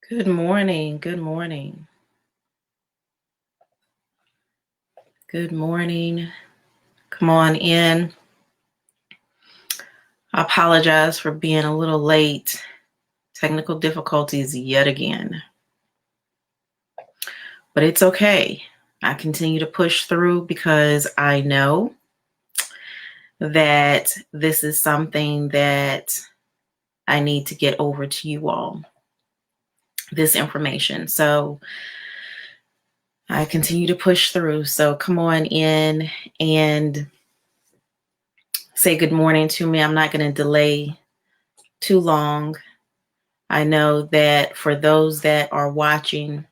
Good morning. Good morning. Good morning. Come on in. I apologize for being a little late. Technical difficulties yet again. But it's okay. I continue to push through because I know that this is something that I need to get over to you all. This information. So I continue to push through. So come on in and say good morning to me. I'm not going to delay too long. I know that for those that are watching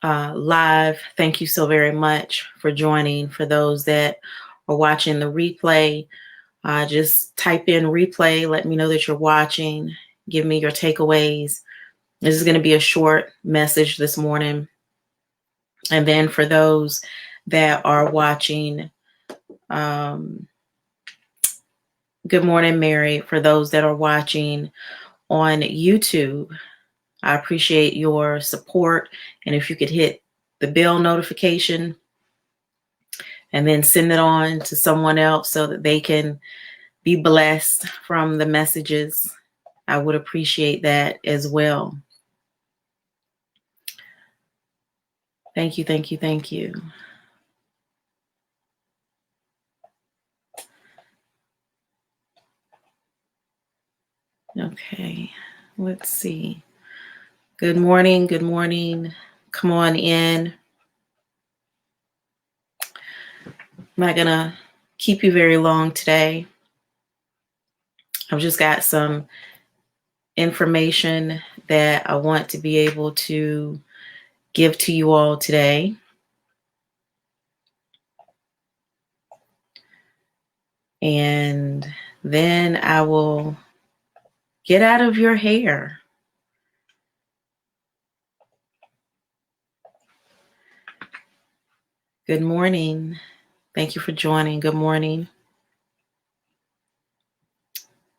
live, thank you so very much for joining. For those that are watching the replay, just type in replay. Let me know that you're watching. Give me your takeaways. This is going to be a short message this morning. And then for those that are watching, good morning, Mary. For those that are watching on YouTube, I appreciate your support. And if you could hit the bell notification and then send it on to someone else so that they can be blessed from the messages, I would appreciate that as well. Thank you, thank you, thank you. Okay, let's see. Good morning, good morning. Come on in. I'm not gonna keep you very long today. I've just got some information that I want to be able to give to you all today. And then I will get out of your hair. Good morning. Thank you for joining. Good morning.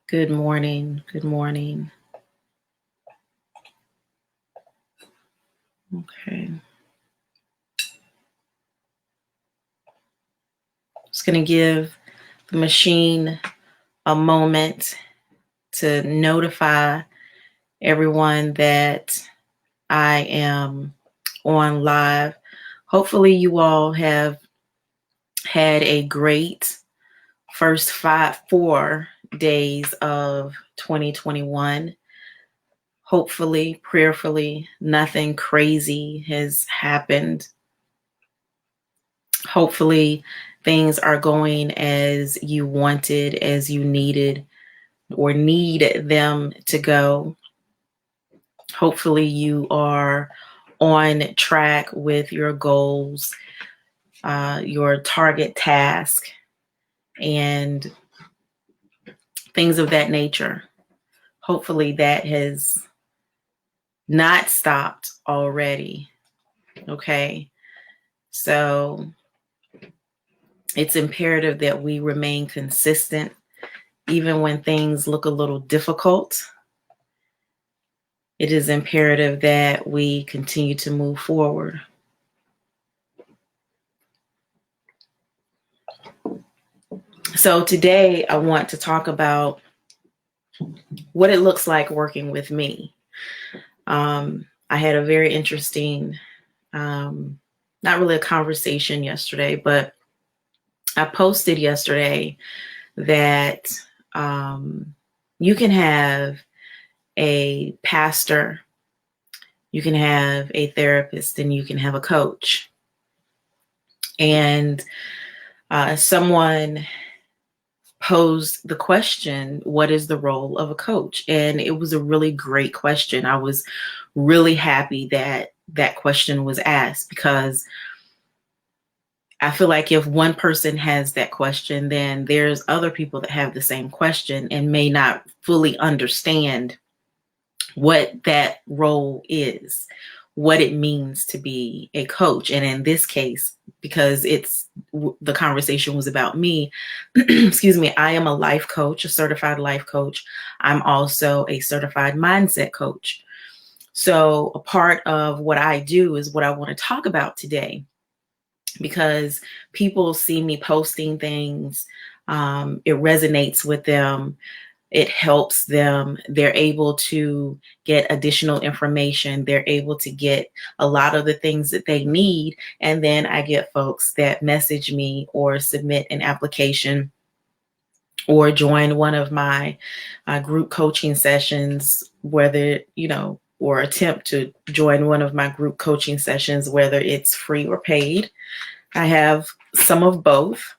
Good morning. Good morning. Okay. Just going to give the machine a moment to notify everyone that I am on live. Hopefully you all have had a great first 4 days of 2021. Hopefully, prayerfully, nothing crazy has happened. Hopefully, things are going as you wanted, as you needed, or need them to go. Hopefully, you are on track with your goals, your target task, and things of that nature. Hopefully, that has not stopped already. Okay. So it's imperative that we remain consistent, even when things look a little difficult. It is imperative that we continue to move forward. So today I want to talk about what it looks like working with me. I had a very interesting, not really a conversation yesterday, but I posted yesterday that you can have a pastor, you can have a therapist, and you can have a coach. And someone posed the question, what is the role of a coach? And it was a really great question. I was really happy that that question was asked, because I feel like if one person has that question, then there's other people that have the same question and may not fully understand what that role is, what it means to be a coach. And in this case, because the conversation was about me, excuse me, I am a life coach, a certified life coach. I'm also a certified mindset coach. So a part of what I do is what I want to talk about today, because people see me posting things. It resonates with them. It helps them. They're able to get additional information. They're able to get a lot of the things that they need. And then I get folks that message me or submit an application or join one of my group coaching sessions, whether, or attempt to join one of my group coaching sessions, whether it's free or paid. I have some of both.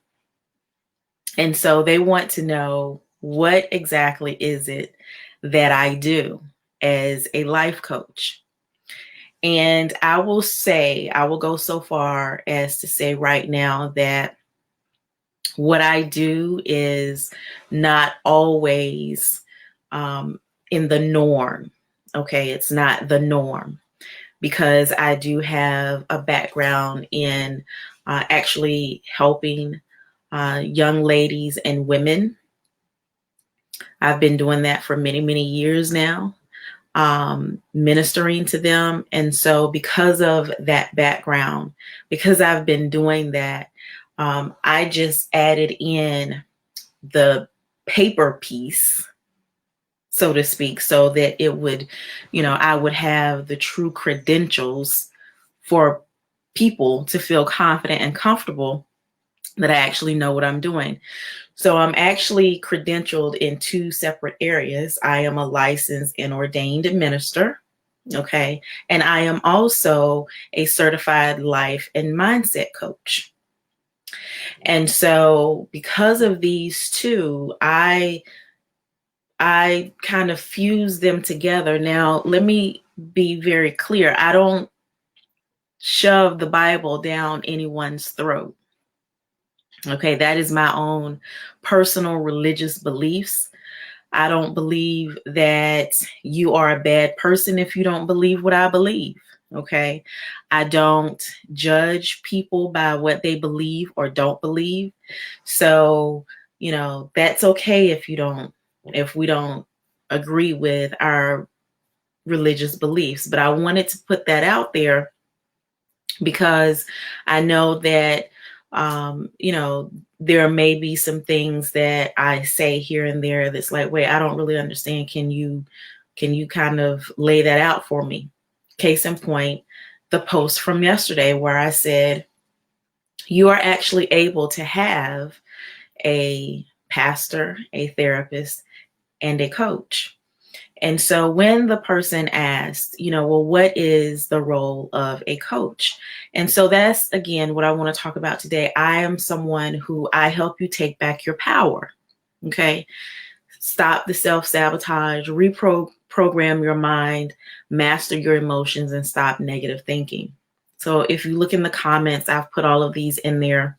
And so they want to know, what exactly is it that I do as a life coach? And I will go so far as to say right now that what I do is not always in the norm. Okay, it's not the norm, because I do have a background in actually helping young ladies and women. I've been doing that for many, many years now, ministering to them. And so because of that background, because I've been doing that, I just added in the paper piece, so to speak, so that it would, I would have the true credentials for people to feel confident and comfortable that I actually know what I'm doing. So I'm actually credentialed in 2 separate areas. I am a licensed and ordained minister, okay? And I am also a certified life and mindset coach. And so because of these 2, I kind of fuse them together. Now, let me be very clear. I don't shove the Bible down anyone's throat. Okay, that is my own personal religious beliefs. I don't believe that you are a bad person if you don't believe what I believe. Okay, I don't judge people by what they believe or don't believe. So, that's okay if we don't agree with our religious beliefs. But I wanted to put that out there because I know that there may be some things that I say here and there that's like, wait, I don't really understand. Can you kind of lay that out for me? Case in point, the post from yesterday where I said, you are actually able to have a pastor, a therapist, and a coach. And so when the person asked, well, what is the role of a coach? And so that's, again, what I want to talk about today. I am someone who I help you take back your power. Okay. Stop the self-sabotage, reprogram your mind, master your emotions, and stop negative thinking. So if you look in the comments, I've put all of these in there,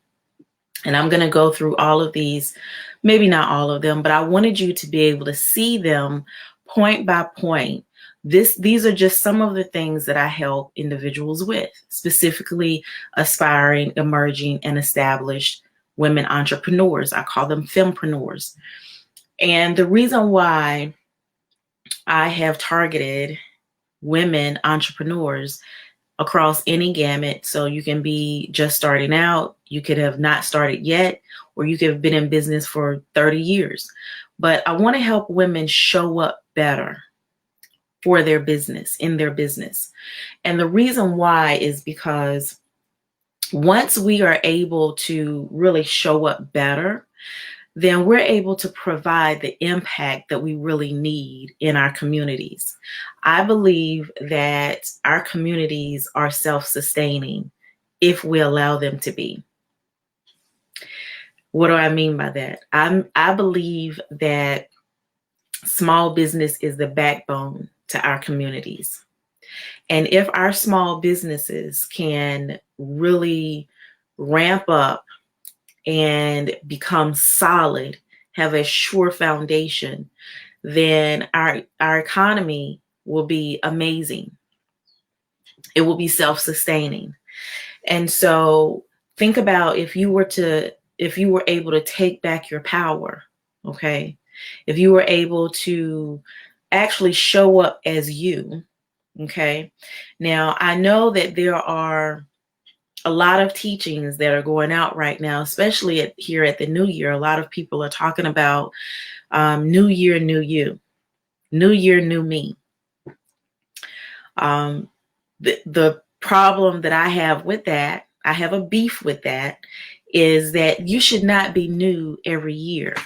and I'm going to go through all of these, maybe not all of them, but I wanted you to be able to see them point by point. These are just some of the things that I help individuals with, specifically aspiring, emerging, and established women entrepreneurs. I call them fempreneurs. And the reason why I have targeted women entrepreneurs across any gamut, so you can be just starting out, you could have not started yet, or you could have been in business for 30 years. But I want to help women show up better for their business, in their business. And the reason why is because once we are able to really show up better, then we're able to provide the impact that we really need in our communities. I believe that our communities are self-sustaining if we allow them to be. What do I mean by that? I believe that small business is the backbone to our communities. And if our small businesses can really ramp up and become solid, have a sure foundation, then our economy will be amazing. It will be self-sustaining. And so think about if you were able to take back your power, okay? If you were able to actually show up as you, Okay. Now, I know that there are a lot of teachings that are going out right now, especially here at the new year. A lot of people are talking about new year, new you, new year, new me. The problem that I have with that, I have a beef with that, is that you should not be new every year.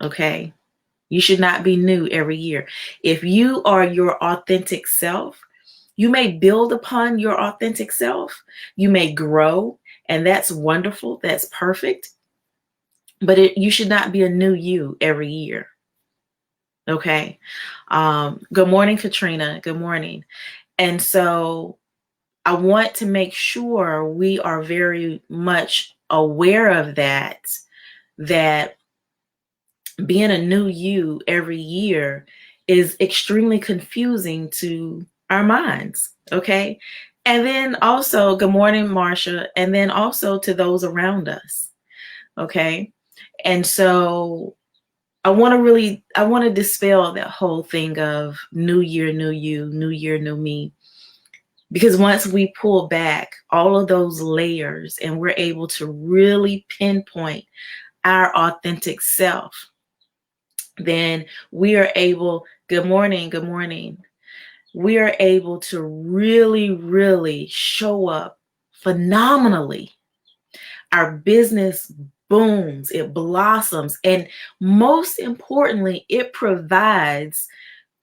Okay. You should not be new every year. If you are your authentic self, you may build upon your authentic self. You may grow, and that's wonderful. That's perfect. But you should not be a new you every year. Okay. Good morning, Katrina. Good morning. And so I want to make sure we are very much aware of that being a new you every year is extremely confusing to our minds. Okay. And then also, good morning, Marsha. And then also to those around us. Okay. And so I want to dispel that whole thing of new year, new you, new year, new me. Because once we pull back all of those layers and we're able to really pinpoint our authentic self, then we are able, good morning, we are able to really, really show up phenomenally. Our business booms, it blossoms, and most importantly, it provides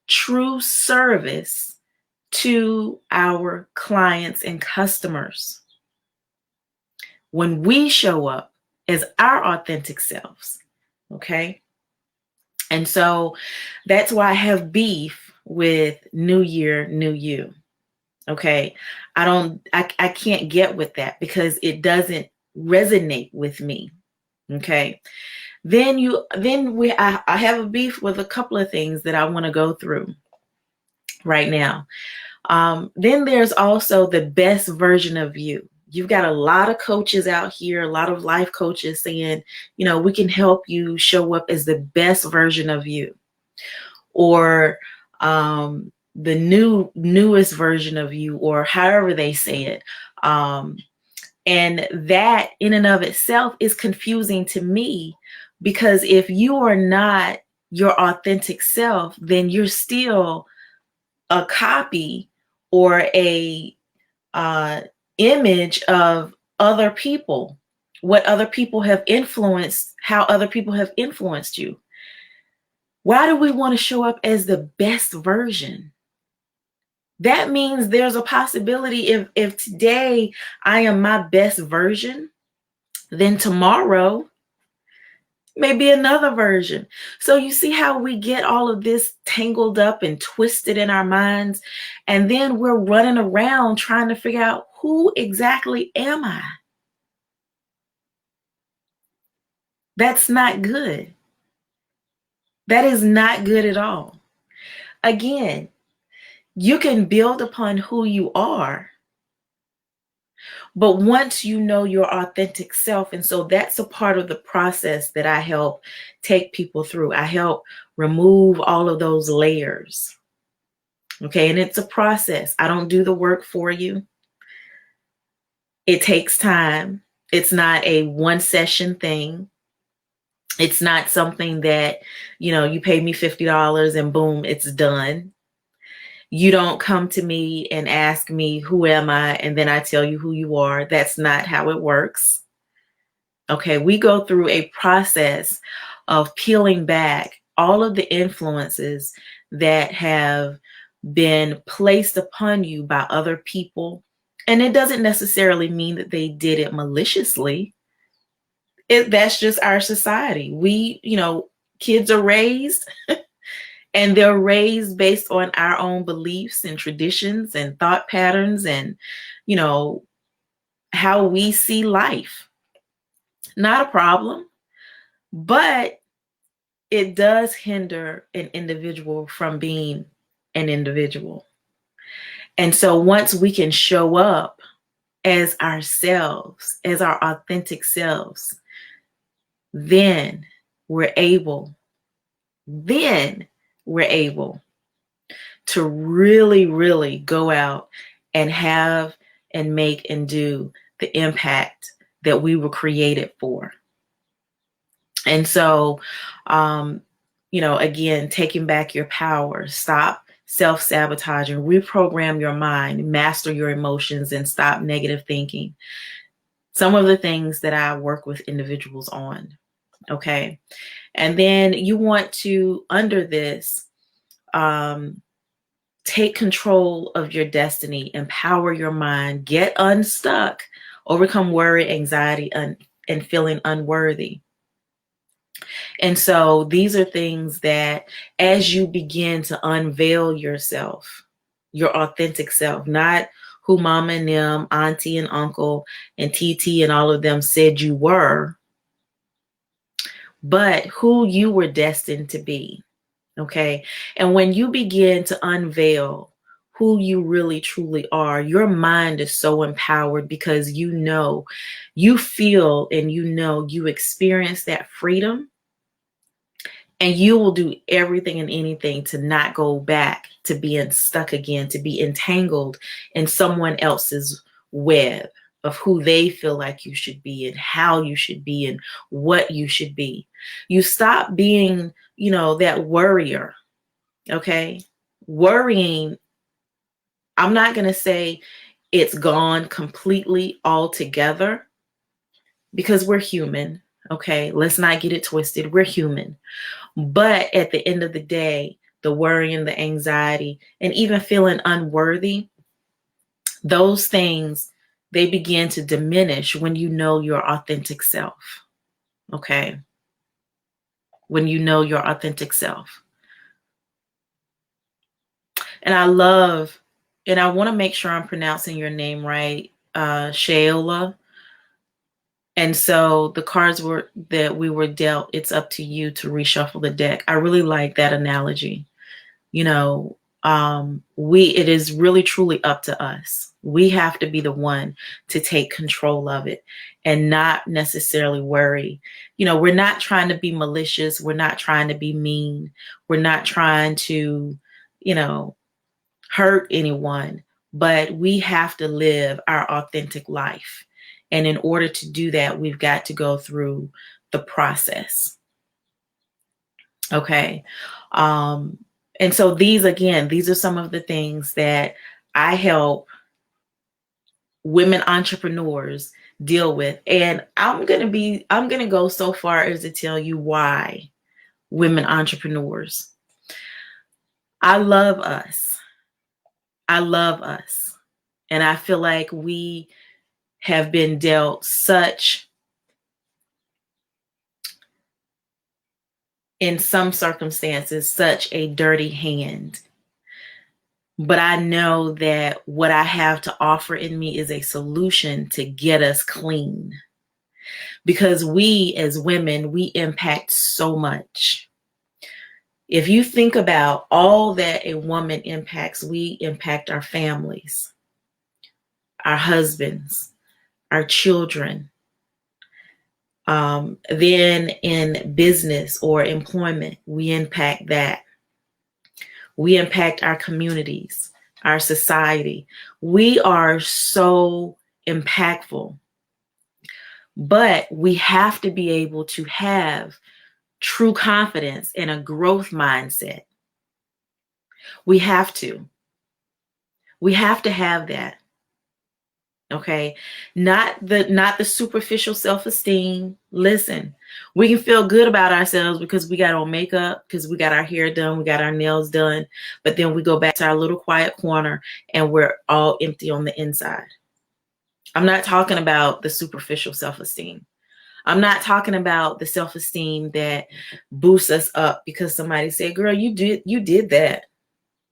true service to our clients and customers. When we show up as our authentic selves, okay? And so that's why I have beef with new year, new you. Okay. I can't get with that because it doesn't resonate with me. Okay. I have a beef with a couple of things that I want to go through right now. Then there's also the best version of you. You've got a lot of coaches out here, a lot of life coaches saying, we can help you show up as the best version of you, or the newest version of you, or however they say it. And that in and of itself is confusing to me, because if you are not your authentic self, then you're still a copy or a image of other people, what other people have influenced, how other people have influenced you. Why do we want to show up as the best version? That means there's a possibility if today I am my best version, then tomorrow may be another version. So you see how we get all of this tangled up and twisted in our minds, and then we're running around trying to figure out, who exactly am I? That's not good. That is not good at all. Again, you can build upon who you are, but once you know your authentic self, and so that's a part of the process that I help take people through. I help remove all of those layers. Okay, and it's a process. I don't do the work for you. It takes time. It's not a one session thing. It's not something that, you pay me $50 and boom, it's done. You don't come to me and ask me, who am I? And then I tell you who you are. That's not how it works. Okay, we go through a process of peeling back all of the influences that have been placed upon you by other people. And it doesn't necessarily mean that they did it maliciously. That's just our society. Kids are raised and they're raised based on our own beliefs and traditions and thought patterns and, how we see life. Not a problem, but it does hinder an individual from being an individual. And so once we can show up as ourselves, as our authentic selves, then we're able to really, really go out and have and make and do the impact that we were created for. And so, again, taking back your power, stop self-sabotaging, reprogram your mind, master your emotions, and stop negative thinking. Some of the things that I work with individuals on. Okay. And then you want to, under this, take control of your destiny, empower your mind, get unstuck, overcome worry, anxiety, and feeling unworthy. And so these are things that as you begin to unveil yourself, your authentic self, not who mama and them, auntie and uncle and TT and all of them said you were, but who you were destined to be. Okay. And when you begin to unveil who you really truly are, your mind is so empowered because you feel and you experience that freedom. And you will do everything and anything to not go back to being stuck again, to be entangled in someone else's web of who they feel like you should be and how you should be and what you should be. You stop being, that worrier, okay? Worrying, I'm not going to say it's gone completely altogether because we're human, okay? Let's not get it twisted. We're human. But at the end of the day, the worrying, the anxiety, and even feeling unworthy, those things, they begin to diminish when you know your authentic self. Okay? When you know your authentic self. And I want to make sure I'm pronouncing your name right, Shayla. And so the cards that we were dealt, it's up to you to reshuffle the deck. I really like that analogy. It is really truly up to us. We have to be the one to take control of it and not necessarily worry. We're not trying to be malicious. We're not trying to be mean. We're not trying to, hurt anyone, but we have to live our authentic life. And in order to do that, we've got to go through the process. Okay. And so these are some of the things that I help women entrepreneurs deal with. And I'm going to go so far as to tell you why women entrepreneurs. I love us. And I feel like we have been dealt in some circumstances, such a dirty hand. But I know that what I have to offer in me is a solution to get us clean. Because we as women, we impact so much. If you think about all that a woman impacts, we impact our families, our husbands, our children. Then in business or employment, we impact that. We impact our communities, our society. We are so impactful. But we have to be able to have true confidence and a growth mindset. We have to have that. Okay. Not the superficial self-esteem. Listen, we can feel good about ourselves because we got on makeup, because we got our hair done, we got our nails done, but then we go back to our little quiet corner and we're all empty on the inside. I'm not talking about the superficial self-esteem. I'm not talking about the self-esteem that boosts us up because somebody said, girl, you did that.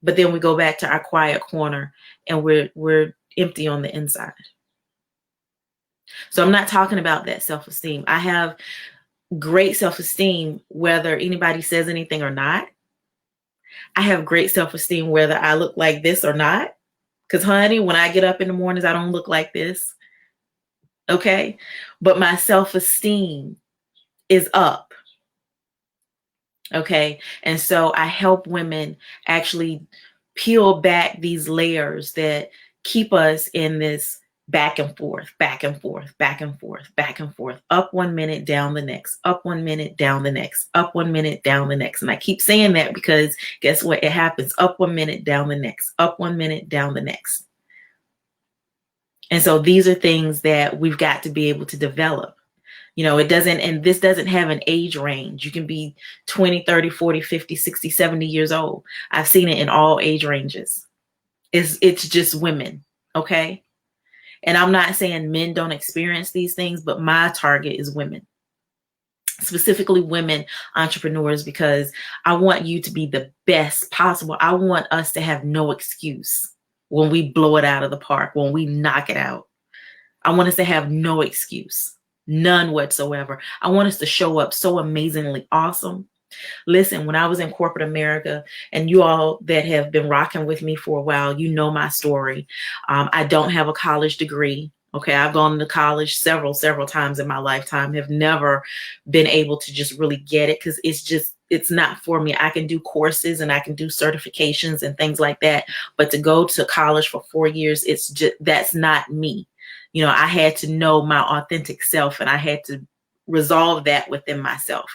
But then we go back to our quiet corner and we're empty on the inside. So I'm not talking about that self-esteem. I have great self-esteem whether anybody says anything or not. I have great self-esteem whether I look like this or not. Because honey, when I get up in the mornings, I don't look like this. Okay. But my self-esteem is up. Okay. And so I help women actually peel back these layers that keep us in this back and forth, back and forth, back and forth, back and forth, up 1 minute, down the next, up 1 minute, down the next, up 1 minute, down the next. And I keep saying that because guess what? It happens up 1 minute, down the next, up 1 minute, down the next. And so these are things that we've got to be able to develop. You know, it doesn't, and this doesn't have an age range. You can be 20, 30, 40, 50, 60, 70 years old. I've seen it in all age ranges. It's just women. Okay. And I'm not saying men don't experience these things, but my target is women, specifically women entrepreneurs, because I want you to be the best possible. I want us to have no excuse when we blow it out of the park, when we knock it out. I want us to have no excuse, none whatsoever. I want us to show up so amazingly awesome. Listen, when I was in corporate America, and you all that have been rocking with me for a while, you know my story. I don't have a college degree. Okay, I've gone to college several times in my lifetime, have never been able to just really get it because it's not for me. I can do courses and I can do certifications and things like that. But to go to college for 4 years, that's not me. You know, I had to know my authentic self, and I had to resolve that within myself.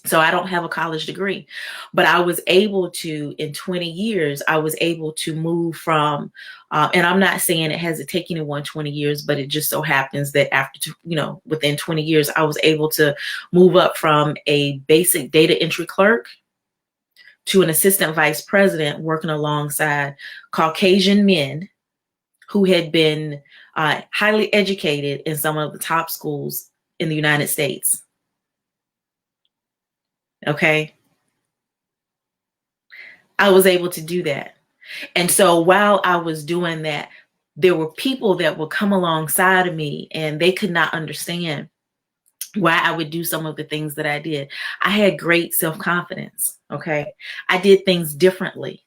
So I don't have a college degree, but I was able to, in 20 years, I was able to move from, and I'm not saying it has to take anyone 20 years, but it just so happens that after, within 20 years, I was able to move up from a basic data entry clerk to an assistant vice president, working alongside Caucasian men who had been highly educated in some of the top schools in the United States. Okay. I was able to do that. And so while I was doing that, there were people that would come alongside of me, and they could not understand why I would do some of the things that I did. I had great self-confidence. Okay. I did things differently.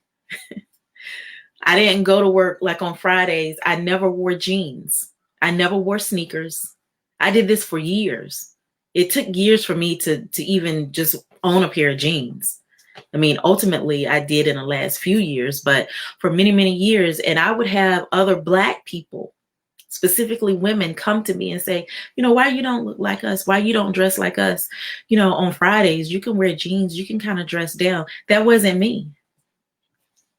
I didn't go to work like on Fridays. I never wore jeans. I never wore sneakers. I did this for years. It took years for me to even just own a pair of jeans. I mean, ultimately I did in the last few years, but for many, many years. And I would have other Black people, specifically women, come to me and say, why you don't look like us? Why you don't dress like us? On Fridays, you can wear jeans, you can kind of dress down. That wasn't me.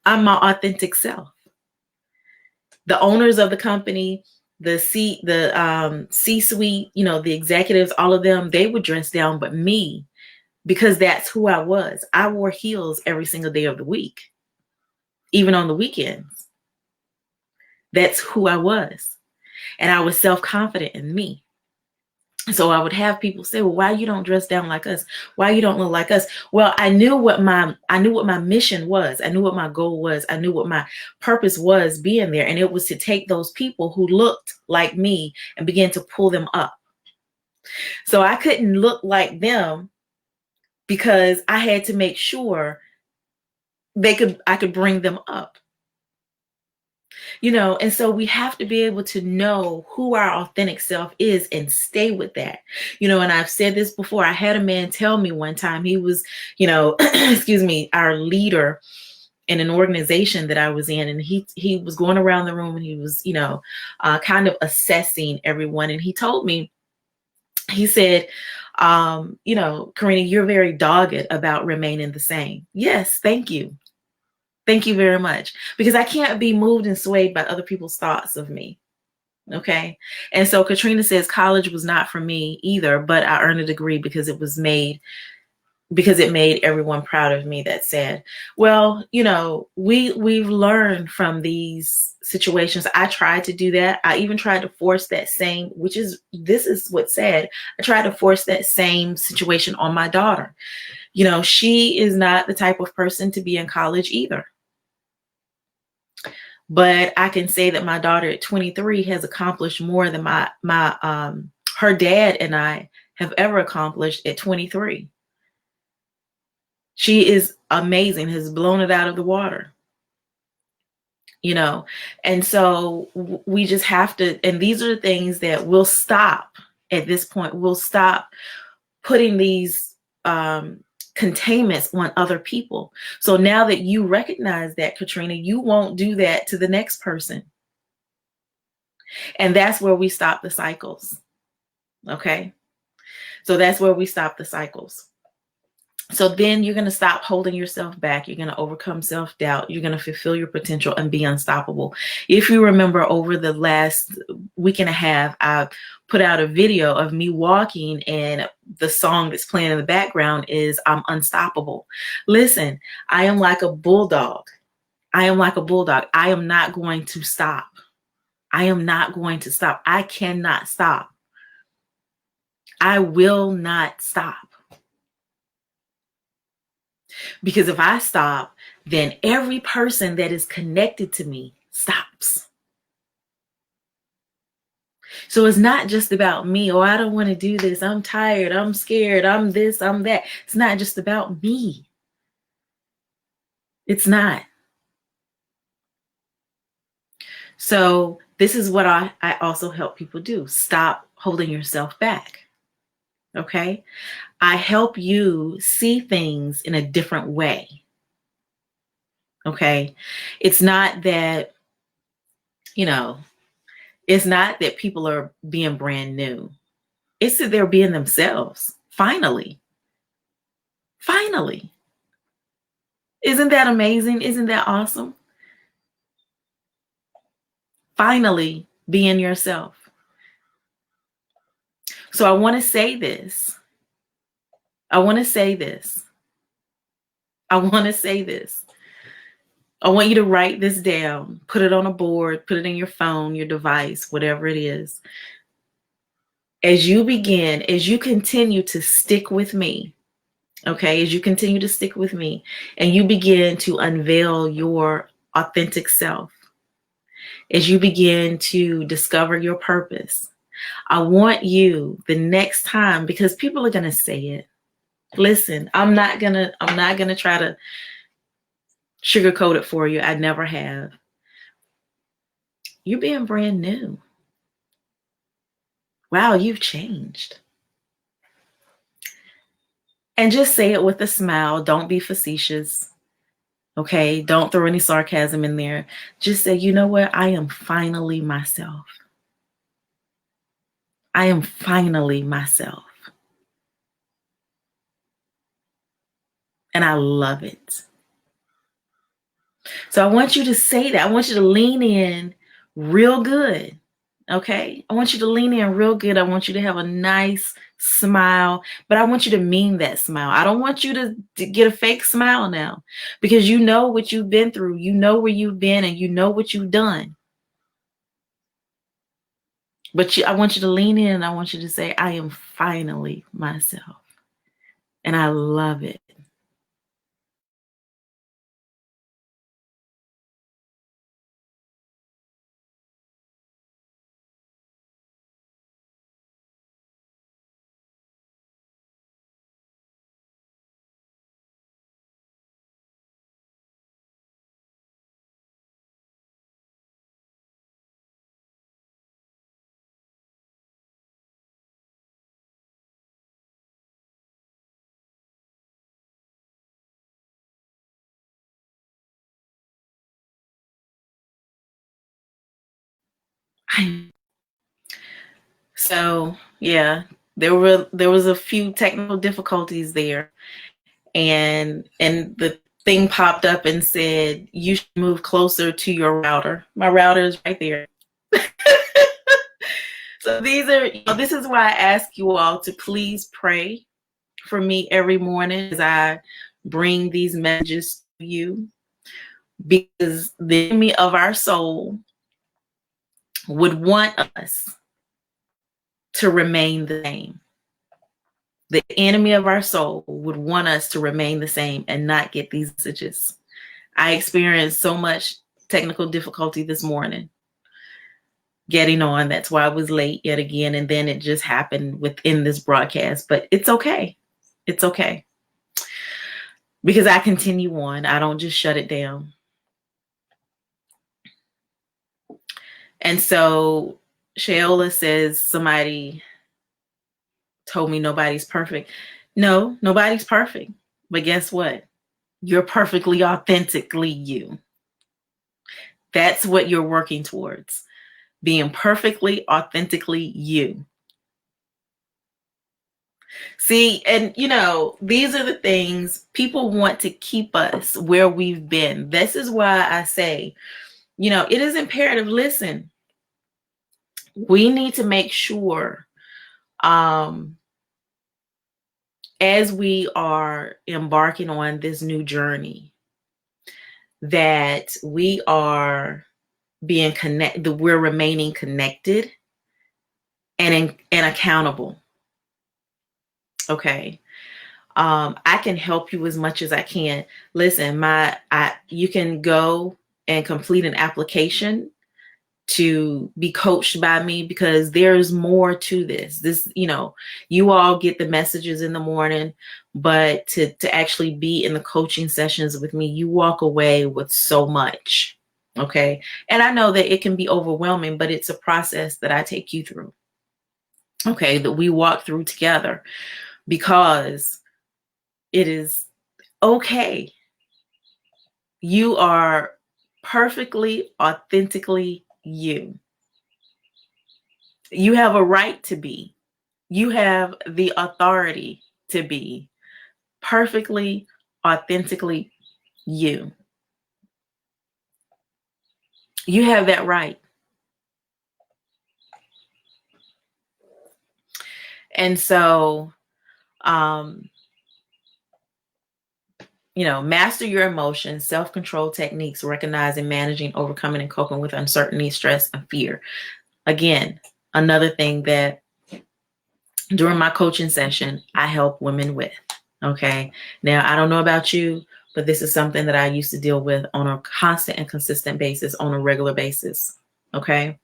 I'm my authentic self. The owners of the company, the C-suite, the executives, all of them, they would dress down, but me, because that's who I was. I wore heels every single day of the week, even on the weekends. That's who I was. And I was self-confident in me. So I would have people say, well, why you don't dress down like us? Why you don't look like us? Well, I knew what my mission was. I knew what my goal was. I knew what my purpose was being there. And it was to take those people who looked like me and begin to pull them up. So I couldn't look like them because I had to make sure I could bring them up. And so we have to be able to know who our authentic self is and stay with that. And I've said this before. I had a man tell me one time, he was, our leader in an organization that I was in. And he was going around the room and he was, kind of assessing everyone. And he told me, he said, Karena, you're very dogged about remaining the same. Yes, thank you. Thank you very much. Because I can't be moved and swayed by other people's thoughts of me. Okay. And so Katrina says college was not for me either, but I earned a degree because it made everyone proud of me. That's sad. Well, we've learned from these situations. I tried to do that. I even tried to force that same, this is what's sad. I tried to force that same situation on my daughter. She is not the type of person to be in college either. But I can say that my daughter at 23 has accomplished more than her dad and I have ever accomplished at 23. She is amazing, has blown it out of the water. And so we just have to, and these are the things that we'll stop at this point. We'll stop putting these containments on other people. So now that you recognize that, Katrina, you won't do that to the next person. And that's where we stop the cycles. Okay? So that's where we stop the cycles. So then you're going to stop holding yourself back. You're going to overcome self-doubt. You're going to fulfill your potential and be unstoppable. If you remember, over the last week and a half, I put out a video of me walking, and the song that's playing in the background is I'm Unstoppable. Listen, I am like a bulldog. I am like a bulldog. I am not going to stop. I am not going to stop. I cannot stop. I will not stop. Because if I stop, then every person that is connected to me stops. So it's not just about me. Oh, I don't want to do this. I'm tired. I'm scared. I'm this, I'm that. It's not just about me. It's not. So this is what I also help people do. Stop holding yourself back. Okay? I help you see things in a different way. Okay? It's not that, it's not that people are being brand new. It's that they're being themselves. Finally. Finally. Isn't that amazing? Isn't that awesome? Finally being yourself. So I want to say this. I want to say this. I want you to write this down, put it on a board, put it in your phone, your device, whatever it is. As you continue to stick with me, okay, as you continue to stick with me and you begin to unveil your authentic self, as you begin to discover your purpose, I want you the next time, because people are going to say it. Listen, I'm not going to try to sugarcoat it for you. I never have. You're being brand new. Wow, you've changed. And just say it with a smile. Don't be facetious. Okay? Don't throw any sarcasm in there. Just say, you know what? I am finally myself. I am finally myself. And I love it. So I want you to say that. I want you to lean in real good. Okay? I want you to lean in real good. I want you to have a nice smile, but I want you to mean that smile. I don't want you to get a fake smile now, because you know what you've been through. You know where you've been and you know what you've done. But I want you to lean in and I want you to say, I am finally myself. And I love it. So yeah, there was a few technical difficulties there, and the thing popped up and said you should move closer to your router. My router is right there. So this is why I ask you all to please pray for me every morning as I bring these messages to you, because the enemy of our soul would want us to remain the same. The enemy of our soul would want us to remain the same and not get these messages. I experienced so much technical difficulty this morning getting on. That's why I was late yet again. And then it just happened within this broadcast. But it's okay. It's okay. Because I continue on. I don't just shut it down. And so Shayola says somebody told me nobody's perfect. No, nobody's perfect. But guess what? You're perfectly authentically you. That's what you're working towards. Being perfectly authentically you. See, and these are the things people want to keep us where we've been. This is why I say, it is imperative. Listen, we need to make sure, as we are embarking on this new journey, that we are being connected, we're remaining connected and accountable. Okay. I can help you as much as I can. Listen, you can go and complete an application to be coached by me, because there's more to this. You all get the messages in the morning, but to actually be in the coaching sessions with me, you walk away with so much. Okay. And I know that it can be overwhelming, but it's a process that I take you through. Okay. That we walk through together, because it is okay. You are perfectly, authentically you. You have a right to be. You have the authority to be perfectly, authentically you. You have that right. And so, master your emotions, self-control techniques, recognizing, managing, overcoming, and coping with uncertainty, stress, and fear. Again, another thing that during my coaching session, I help women with. Okay. Now, I don't know about you, but this is something that I used to deal with on a constant and consistent basis, on a regular basis. Okay.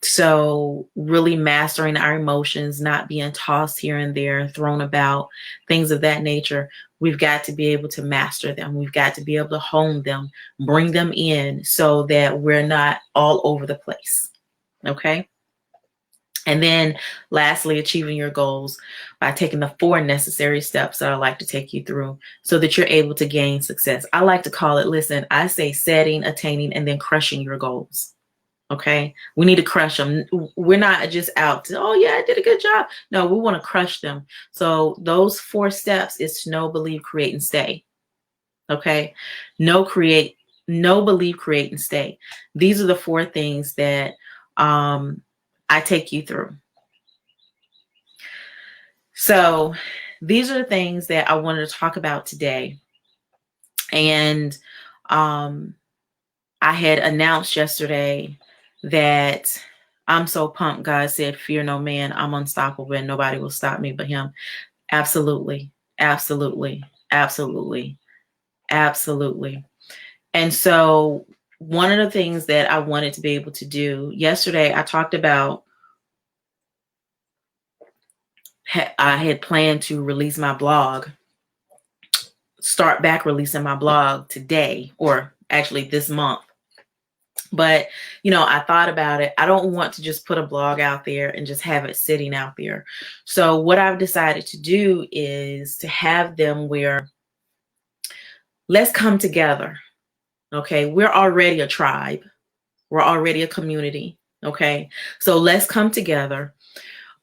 So really mastering our emotions, not being tossed here and there, thrown about, things of that nature. We've got to be able to master them. We've got to be able to hone them, bring them in, so that we're not all over the place. Okay. And then lastly, achieving your goals by taking the 4 necessary steps that I like to take you through, so that you're able to gain success. I like to call it, I say setting, attaining, and then crushing your goals. Okay. We need to crush them. We're not just out to, oh yeah, I did a good job. No, we want to crush them. So those 4 steps is to know, believe, create, and stay. Okay. Know, believe, create, and stay. These are the 4 things that, I take you through. So these are the things that I wanted to talk about today. And I had announced yesterday that I'm so pumped. God said, fear no man, I'm unstoppable and nobody will stop me but him. Absolutely. Absolutely. Absolutely. Absolutely. And so one of the things that I wanted to be able to do yesterday, I talked about, I had planned to release my blog, start back releasing my blog today, or actually this month. But, I thought about it. I don't want to just put a blog out there and just have it sitting out there. So what I've decided to do is to have them where, let's come together. Okay. We're already a tribe. We're already a community. Okay. So let's come together.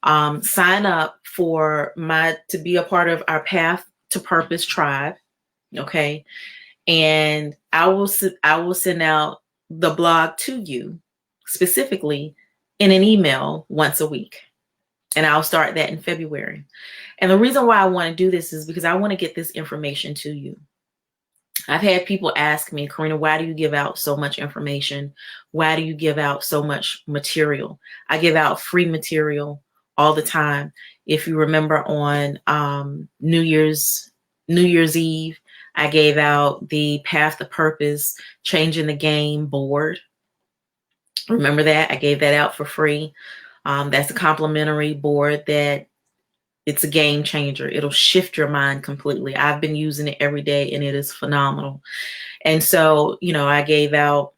Sign up to be a part of our Path to Purpose tribe. Okay. And I will send out the blog to you specifically in an email once a week. And I'll start that in February. And the reason why I want to do this is because I want to get this information to you. I've had people ask me, Karena, why do you give out so much information? Why do you give out so much material? I give out free material all the time. If you remember on New Year's Eve, I gave out the Path to Purpose, Changing the Game board. Remember that? I gave that out for free. That's a complimentary board that it's a game changer. It'll shift your mind completely. I've been using it every day and it is phenomenal. And so, I gave out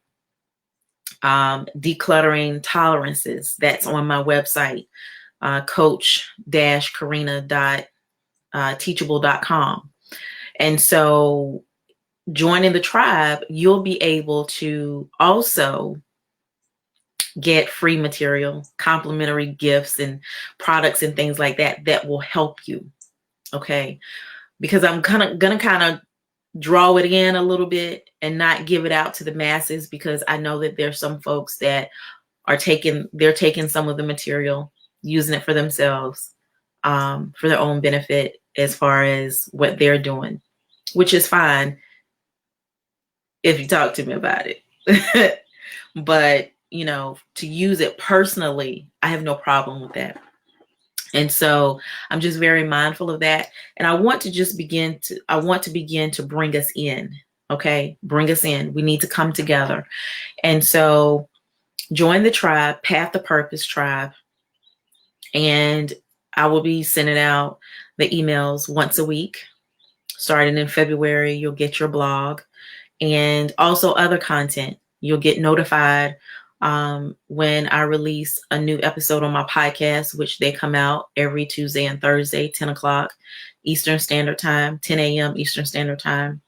Decluttering Tolerances. That's on my website, coach-karena.teachable.com. And so joining the tribe, you'll be able to also get free material, complimentary gifts and products and things like that that will help you. Okay. Because I'm gonna kind of draw it in a little bit and not give it out to the masses, because I know that there's some folks that are taking some of the material, using it for themselves, for their own benefit as far as what they're doing, which is fine if you talk to me about it. But, to use it personally, I have no problem with that. And so I'm just very mindful of that. And I want to begin to bring us in. Okay. Bring us in. We need to come together. And so join the tribe, Path to Purpose tribe. And I will be sending out the emails once a week. Starting in February, you'll get your blog and also other content. You'll get notified when I release a new episode on my podcast, which they come out every Tuesday and Thursday, 10 o'clock Eastern Standard Time, 10 a.m. Eastern Standard Time.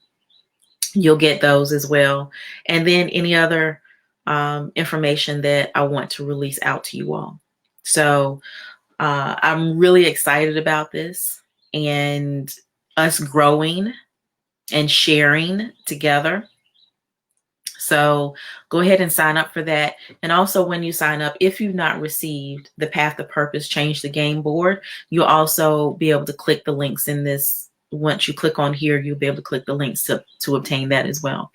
You'll get those as well. And then any other information that I want to release out to you all. So I'm really excited about this and us growing and sharing together. So go ahead and sign up for that. And also when you sign up, if you've not received the Path to Purpose Change the Game board, you'll also be able to click the links in this. Once you click on here, you'll be able to click the links to obtain that as well.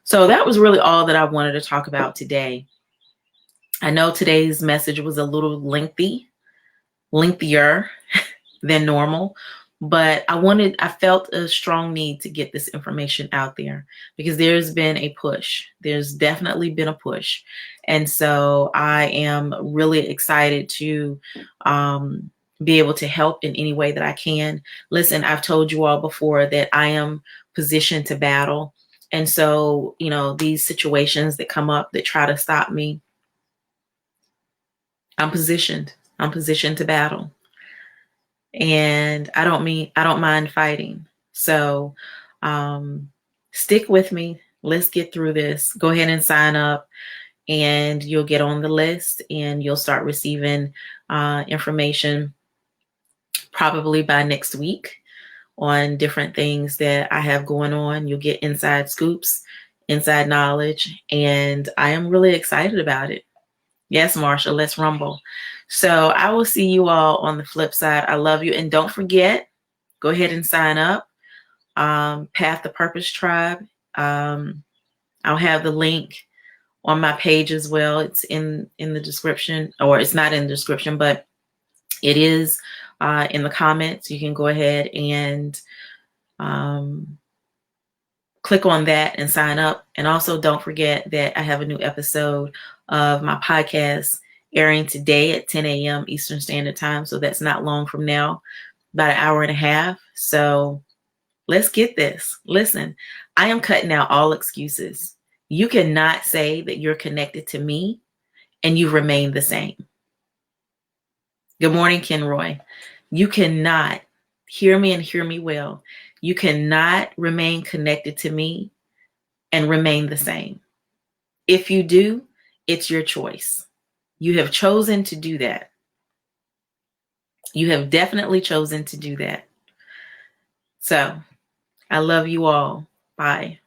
So that was really all that I wanted to talk about today. I know today's message was a little lengthier than normal, but I felt a strong need to get this information out there because there's been a push. There's definitely been a push. And so I am really excited to be able to help in any way that I can. Listen, I've told you all before that I am positioned to battle. And so, these situations that come up that try to stop me, I'm positioned to battle. And I don't mind fighting. So stick with me. Let's get through this. Go ahead and sign up and you'll get on the list and you'll start receiving information probably by next week on different things that I have going on. You'll get inside scoops, inside knowledge, and I am really excited about it. Yes, Marsha, let's rumble. So I will see you all on the flip side. I love you. And don't forget, go ahead and sign up. Path to Purpose Tribe. I'll have the link on my page as well. It's in the description, or it's not in the description, but it is in the comments. You can go ahead and click on that and sign up. And also don't forget that I have a new episode of my podcast airing today at 10 a.m. Eastern Standard Time. So that's not long from now, about an hour and a half. So let's get this. Listen, I am cutting out all excuses. You cannot say that you're connected to me and you remain the same. Good morning, Kenroy. You cannot, hear me and hear me well. You cannot remain connected to me and remain the same. If you do, it's your choice. You have chosen to do that. You have definitely chosen to do that. So I love you all. Bye.